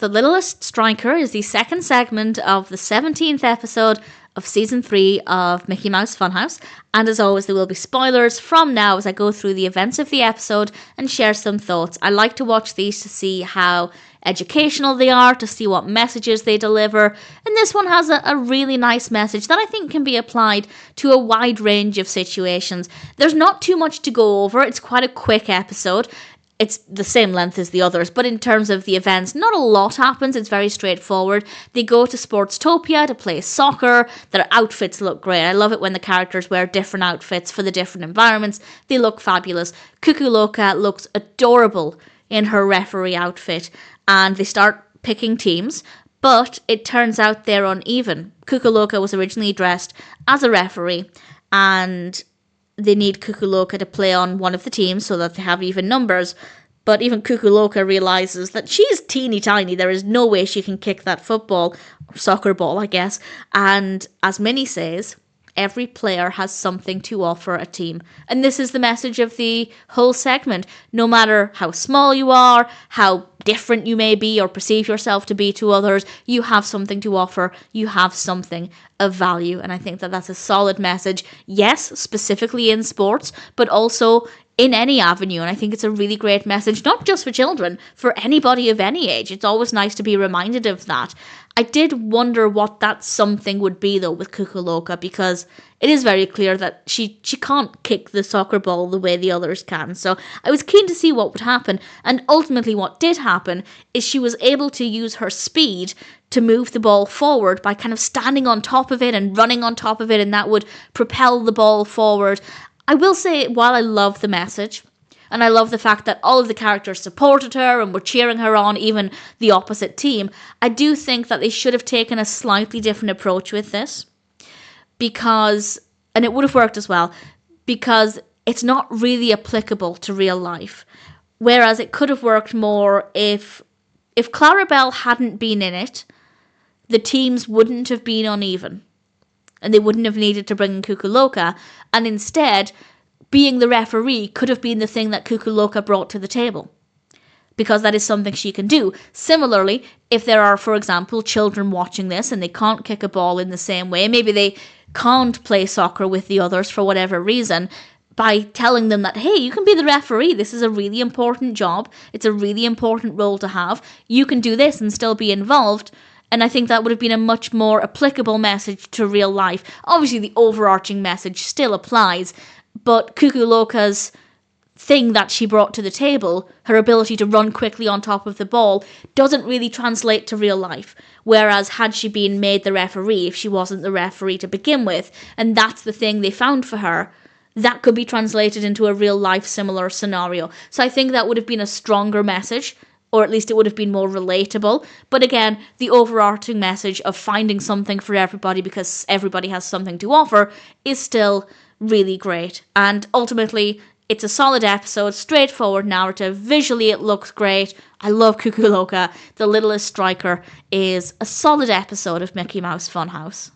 The Littlest Striker is the second segment of the 17th episode of Season 3 of Mickey Mouse Funhouse, and as always there will be spoilers from now as I go through the events of the episode and share some thoughts. I like to watch these to see how educational they are, to see what messages they deliver, and this one has a really nice message that I think can be applied to a wide range of situations. There's not too much to go over, it's quite a quick episode. It's the same length as the others, but in terms of the events, not a lot happens. It's very straightforward. They go to Sportstopia to play soccer. Their outfits look great. I love it when the characters wear different outfits for the different environments. They look fabulous. Cuckoo Loca looks adorable in her referee outfit, and they start picking teams, but it turns out they're uneven. Cuckoo Loca was originally dressed as a referee, and they need Cuckoo Loca to play on one of the teams so that they have even numbers. But even Cuckoo Loca realises that she's teeny tiny. There is no way she can kick that football, or soccer ball, I guess. And as Minnie says, every player has something to offer a team. And this is the message of the whole segment. No matter how small you are, how different you may be or perceive yourself to be to others, you have something to offer. You have something of value. And I think that that's a solid message. Yes, specifically in sports, but also in any avenue. And I think it's a really great message, not just for children, for anybody of any age. It's always nice to be reminded of that. I did wonder what that something would be, though, with Cuckoo Loca, because it is very clear that she can't kick the soccer ball the way the others can. So I was keen to see what would happen. And ultimately what did happen is she was able to use her speed to move the ball forward by kind of standing on top of it and running on top of it, and that would propel the ball forward. I will say, while I love the message, and I love the fact that all of the characters supported her and were cheering her on, even the opposite team, I do think that they should have taken a slightly different approach with this. Because, and it would have worked as well, because it's not really applicable to real life. Whereas it could have worked more if Clarabelle hadn't been in it, the teams wouldn't have been uneven. And they wouldn't have needed to bring in Cuckoo Loca, and instead being the referee could have been the thing that Cuckoo Loca brought to the table, because that is something she can do. Similarly, if there are, for example, children watching this and they can't kick a ball in the same way, maybe they can't play soccer with the others for whatever reason, by telling them that, hey, you can be the referee, this is a really important job, it's a really important role to have, you can do this and still be involved. And I think that would have been a much more applicable message to real life. Obviously, the overarching message still applies, but Cuckoo Loca's thing that she brought to the table, her ability to run quickly on top of the ball, doesn't really translate to real life. Whereas had she been made the referee, if she wasn't the referee to begin with, and that's the thing they found for her, that could be translated into a real life similar scenario. So I think that would have been a stronger message, or at least it would have been more relatable. But again, the overarching message of finding something for everybody because everybody has something to offer is still really great. And ultimately, it's a solid episode, straightforward narrative, visually it looks great. I love Cuckoo Loca. The Littlest Striker is a solid episode of Mickey Mouse Funhouse.